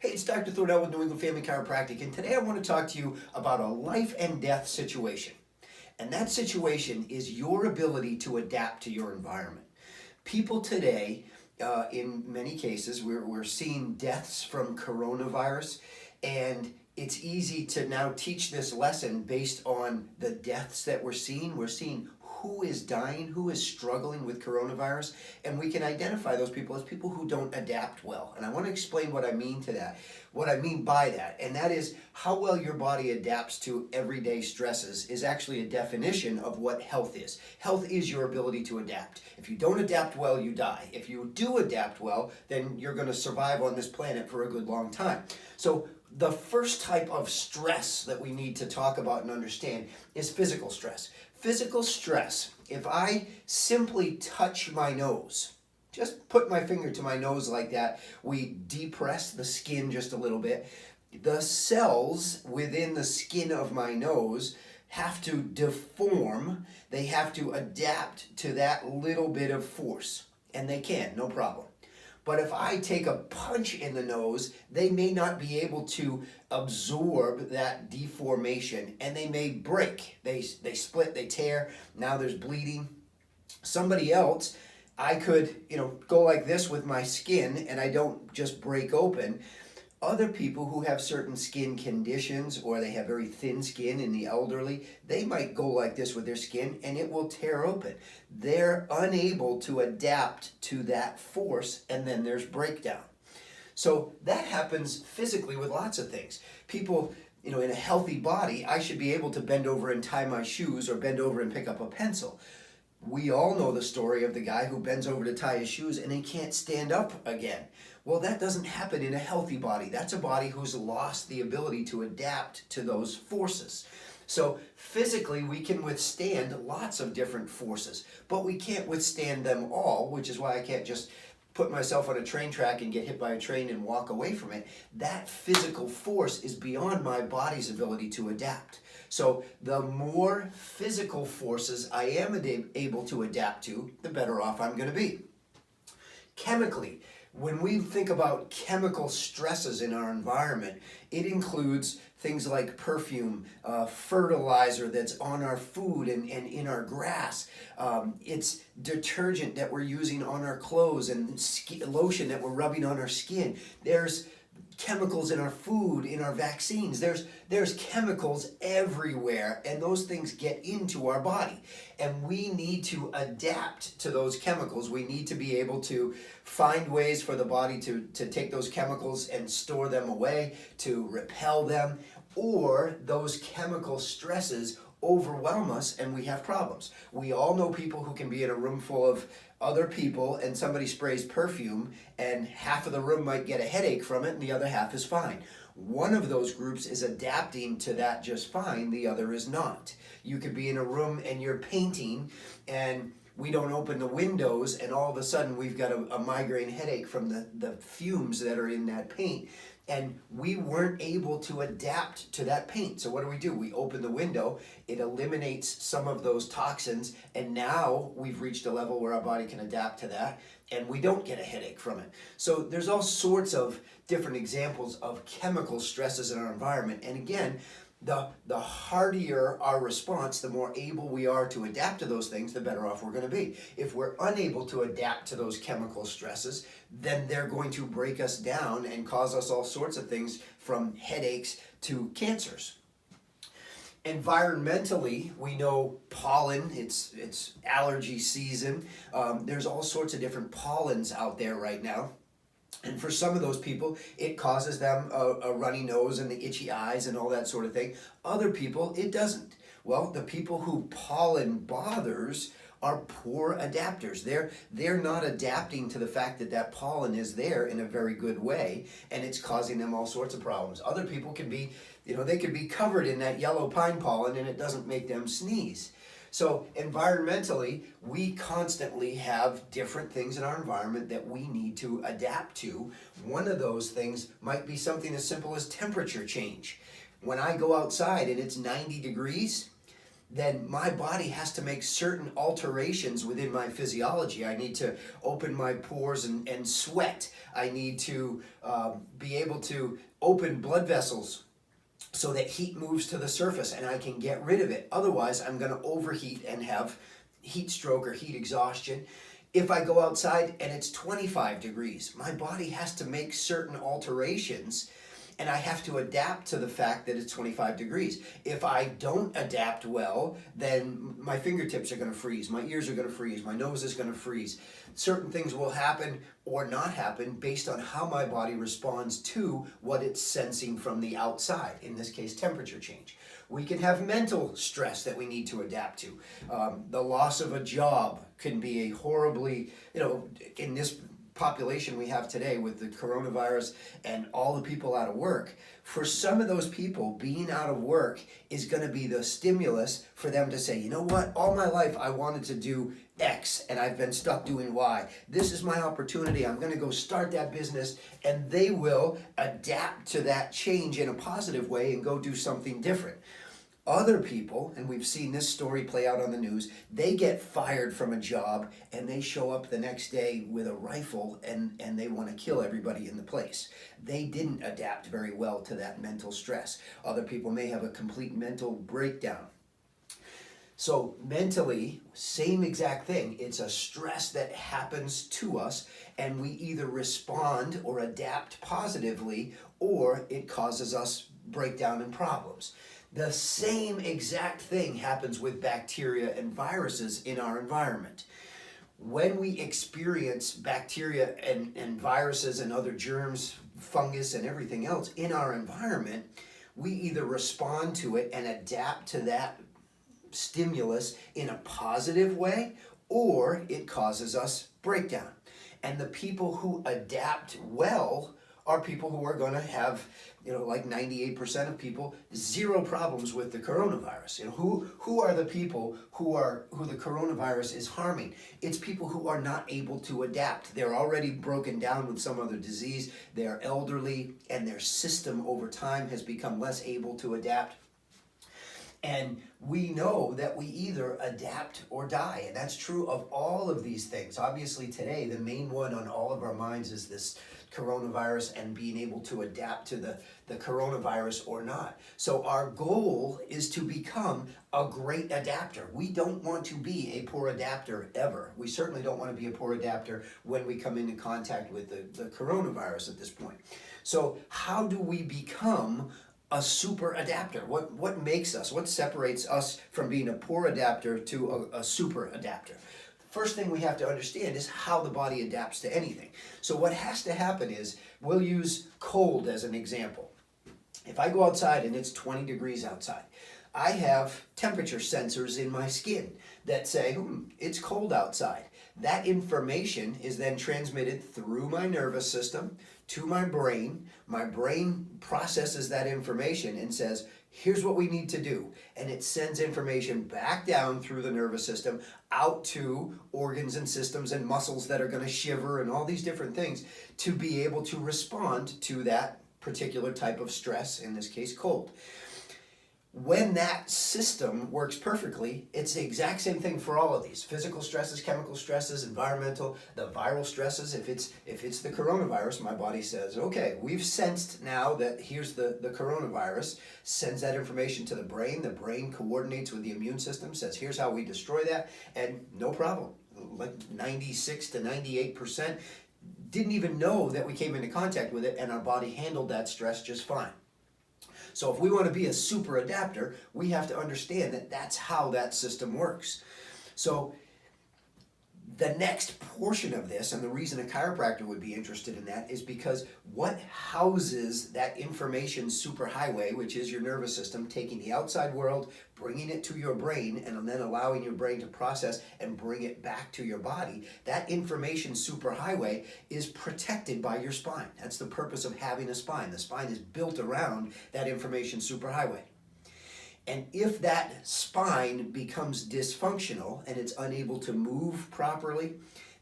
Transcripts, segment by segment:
Hey, it's Dr. Thornell with New England Family Chiropractic, and today I want to talk to you about a life and death situation. And that situation is your ability to adapt to your environment. People today, in many cases, we're seeing deaths from coronavirus, and it's easy to now teach this lesson based on the deaths that we're seeing. We're seeing who is dying, who is struggling with coronavirus, and we can identify those people as people who don't adapt well. And I want to explain what I mean to that, what I mean by that, and that is how well your body adapts to everyday stresses is actually a definition of what health is. Health is your ability to adapt. If you don't adapt well, you die. If you do adapt well, then you're going to survive on this planet for a good long time. So the first type of stress that we need to talk about and understand is physical stress. Physical stress, if I simply touch my nose, just put my finger to my nose like that, we depress the skin just a little bit. The cells within the skin of my nose have to deform, they have to adapt to that little bit of force, and they can, no problem. But if I take a punch in the nose, they may not be able to absorb that deformation, and they may break. They split, they tear, now there's bleeding. Somebody else, I could, go like this with my skin, and I don't just break open. Other people who have certain skin conditions, or they have very thin skin in the elderly, they might go like this with their skin and it will tear open. They're unable to adapt to that force, and then there's breakdown. So that happens physically with lots of things. People, in a healthy body, I should be able to bend over and tie my shoes or bend over and pick up a pencil. We all know the story of the guy who bends over to tie his shoes and he can't stand up again. Well, that doesn't happen in a healthy body. That's a body who's lost the ability to adapt to those forces. So physically, we can withstand lots of different forces, but we can't withstand them all, which is why I can't just put myself on a train track and get hit by a train and walk away from it. That physical force is beyond my body's ability to adapt. So the more physical forces I am able to adapt to, the better off I'm going to be. Chemically, when we think about chemical stresses in our environment, it includes things like perfume, fertilizer that's on our food and in our grass. It's detergent that we're using on our clothes and lotion that we're rubbing on our skin. There's chemicals in our food, in our vaccines. There's chemicals everywhere, and those things get into our body. And we need to adapt to those chemicals. We need to be able to find ways for the body to take those chemicals and store them away, to repel them, or those chemical stresses overwhelm us and we have problems. We all know people who can be in a room full of other people and somebody sprays perfume and half of the room might get a headache from it and the other half is fine. One of those groups is adapting to that just fine, the other is not. You could be in a room and you're painting and we don't open the windows and all of a sudden we've got a migraine headache from the fumes that are in that paint. And we weren't able to adapt to that paint. So what do? We open the window, it eliminates some of those toxins, and now we've reached a level where our body can adapt to that, and we don't get a headache from it. So there's all sorts of different examples of chemical stresses in our environment. And again, the hardier our response, the more able we are to adapt to those things, the better off we're going to be. If we're unable to adapt to those chemical stresses, then they're going to break us down and cause us all sorts of things from headaches to cancers. Environmentally, we know pollen, it's allergy season. There's all sorts of different pollens out there right now. And for some of those people, it causes them a runny nose and the itchy eyes and all that sort of thing. Other people, it doesn't. Well, the people who pollen bothers are poor adapters. They're not adapting to the fact that that pollen is there in a very good way, and it's causing them all sorts of problems. Other people can be, they could be covered in that yellow pine pollen and it doesn't make them sneeze. So environmentally, we constantly have different things in our environment that we need to adapt to. One of those things might be something as simple as temperature change. When I go outside and it's 90 degrees, then my body has to make certain alterations within my physiology. I need to open my pores and sweat. I need to be able to open blood vessels so that heat moves to the surface and I can get rid of it. Otherwise, I'm going to overheat and have heat stroke or heat exhaustion. If I go outside and it's 25 degrees, my body has to make certain alterations and I have to adapt to the fact that it's 25 degrees. If I don't adapt well, then my fingertips are going to freeze, my ears are going to freeze, my nose is going to freeze. Certain things will happen or not happen based on how my body responds to what it's sensing from the outside, in this case, temperature change. We can have mental stress that we need to adapt to. The loss of a job can be a horribly, in this population we have today with the coronavirus and all the people out of work, for some of those people, being out of work is going to be the stimulus for them to say, you know what, all my life I wanted to do X and I've been stuck doing Y. This is my opportunity. I'm going to go start that business, and they will adapt to that change in a positive way and go do something different. Other people, and we've seen this story play out on the news, they get fired from a job and they show up the next day with a rifle and they want to kill everybody in the place. They didn't adapt very well to that mental stress. Other people may have a complete mental breakdown. So mentally, same exact thing. It's a stress that happens to us, and we either respond or adapt positively, or it causes us breakdown and problems. The same exact thing happens with bacteria and viruses in our environment. When we experience bacteria and viruses and other germs, fungus and everything else in our environment, we either respond to it and adapt to that stimulus in a positive way, or it causes us breakdown. And the people who adapt well are people who are going to have, like 98% of people, zero problems with the coronavirus. Who are the people who the coronavirus is harming? It's people who are not able to adapt. They're already broken down with some other disease. They're elderly, and their system over time has become less able to adapt. And we know that we either adapt or die, and that's true of all of these things. Obviously today, the main one on all of our minds is this coronavirus and being able to adapt to the coronavirus or not. So our goal is to become a great adapter. We don't want to be a poor adapter ever. We certainly don't want to be a poor adapter when we come into contact with the coronavirus at this point. So how do we become a super adapter? What makes us, what separates us from being a poor adapter to a super adapter? First thing we have to understand is how the body adapts to anything. So what has to happen is, we'll use cold as an example. If I go outside and it's 20 degrees outside, I have temperature sensors in my skin that say, it's cold outside. That information is then transmitted through my nervous system to my brain. My brain processes that information and says, here's what we need to do. And it sends information back down through the nervous system out to organs and systems and muscles that are going to shiver and all these different things to be able to respond to that particular type of stress, in this case cold. When that system works perfectly, it's the exact same thing for all of these. Physical stresses, chemical stresses, environmental, the viral stresses. If it's the coronavirus, my body says, okay, we've sensed now that here's the coronavirus, sends that information to the brain coordinates with the immune system, says here's how we destroy that, and no problem. Like 96 to 98% didn't even know that we came into contact with it, and our body handled that stress just fine. So if we want to be a super adapter, we have to understand that that's how that system works. So the next portion of this, and the reason a chiropractor would be interested in that, is because what houses that information superhighway, which is your nervous system, taking the outside world, bringing it to your brain, and then allowing your brain to process and bring it back to your body, that information superhighway is protected by your spine. That's the purpose of having a spine. The spine is built around that information superhighway. And if that spine becomes dysfunctional and it's unable to move properly,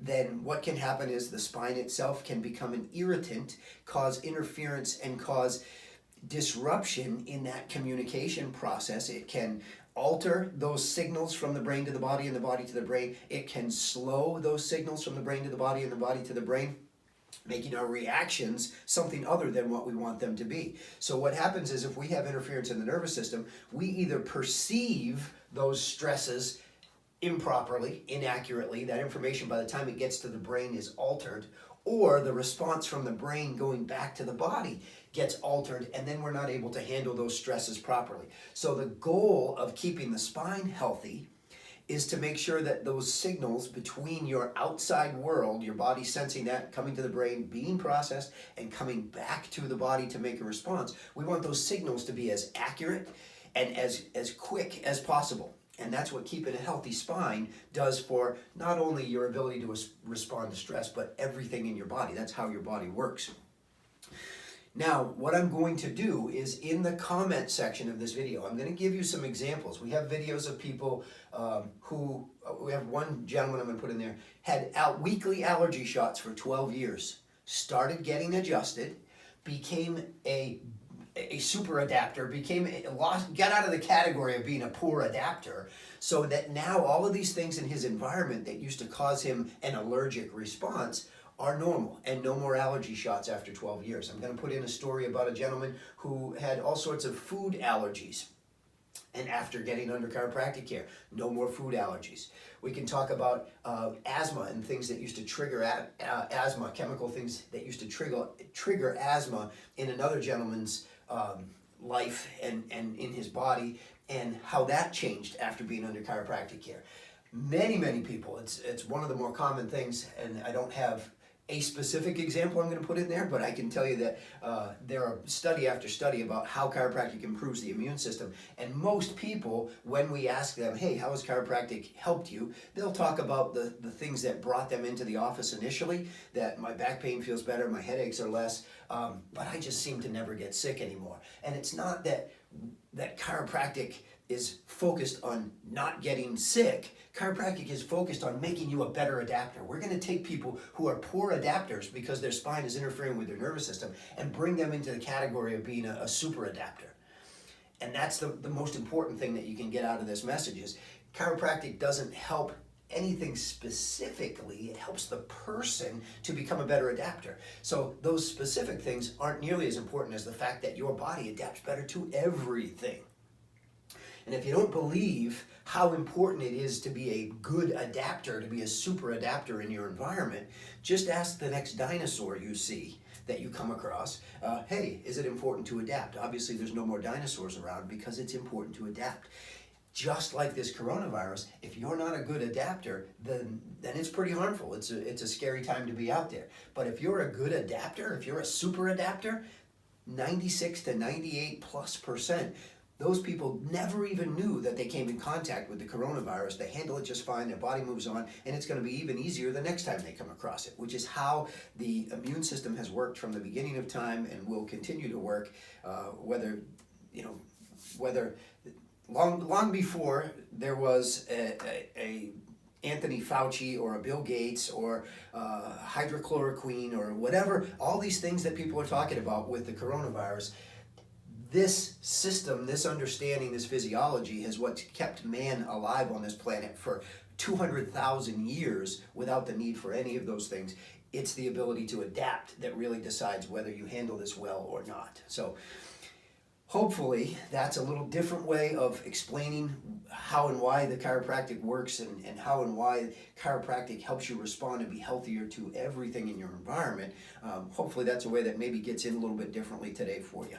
then what can happen is the spine itself can become an irritant, cause interference, and cause disruption in that communication process. It can alter those signals from the brain to the body and the body to the brain. It can slow those signals from the brain to the body and the body to the brain, making our reactions something other than what we want them to be. So what happens is if we have interference in the nervous system, we either perceive those stresses improperly, inaccurately, that information by the time it gets to the brain is altered, or the response from the brain going back to the body gets altered, and then we're not able to handle those stresses properly. So the goal of keeping the spine healthy is to make sure that those signals between your outside world, your body sensing that, coming to the brain, being processed, and coming back to the body to make a response, we want those signals to be as accurate and as quick as possible. And that's what keeping a healthy spine does for not only your ability to respond to stress, but everything in your body. That's how your body works. Now, what I'm going to do is in the comment section of this video, I'm going to give you some examples. We have videos of people we have one gentleman I'm going to put in there, had weekly allergy shots for 12 years, started getting adjusted, became a super adapter, got out of the category of being a poor adapter, so that now all of these things in his environment that used to cause him an allergic response are normal, and no more allergy shots after 12 years. I'm going to put in a story about a gentleman who had all sorts of food allergies, and after getting under chiropractic care, no more food allergies. We can talk about asthma and things that used to trigger asthma, chemical things that used to trigger asthma in another gentleman's life and in his body, and how that changed after being under chiropractic care. Many people, it's one of the more common things, and I don't have a specific example I'm going to put in there, but I can tell you that there are study after study about how chiropractic improves the immune system. And most people, when we ask them, hey, how has chiropractic helped you? They'll talk about the things that brought them into the office initially, that my back pain feels better, my headaches are less, but I just seem to never get sick anymore. And it's not that chiropractic is focused on not getting sick. Chiropractic is focused on making you a better adapter. We're going to take people who are poor adapters because their spine is interfering with their nervous system and bring them into the category of being a super adapter. And that's the most important thing that you can get out of this message is chiropractic doesn't help anything specifically. It helps the person to become a better adapter. So those specific things aren't nearly as important as the fact that your body adapts better to everything. And if you don't believe how important it is to be a good adapter, to be a super adapter in your environment, just ask the next dinosaur you see that you come across, hey, is it important to adapt? Obviously, there's no more dinosaurs around because it's important to adapt. Just like this coronavirus, if you're not a good adapter, then it's pretty harmful. It's a scary time to be out there. But if you're a good adapter, if you're a super adapter, 96 to 98+%, those people never even knew that they came in contact with the coronavirus. They handle it just fine, their body moves on, and it's going to be even easier the next time they come across it, which is how the immune system has worked from the beginning of time and will continue to work, whether long before there was a Anthony Fauci or a Bill Gates or hydrochloroquine or whatever, all these things that people are talking about with the coronavirus. This system, this understanding, this physiology is what's kept man alive on this planet for 200,000 years without the need for any of those things. It's the ability to adapt that really decides whether you handle this well or not. So hopefully that's a little different way of explaining how and why the chiropractic works and how and why chiropractic helps you respond and be healthier to everything in your environment. Hopefully that's a way that maybe gets in a little bit differently today for you.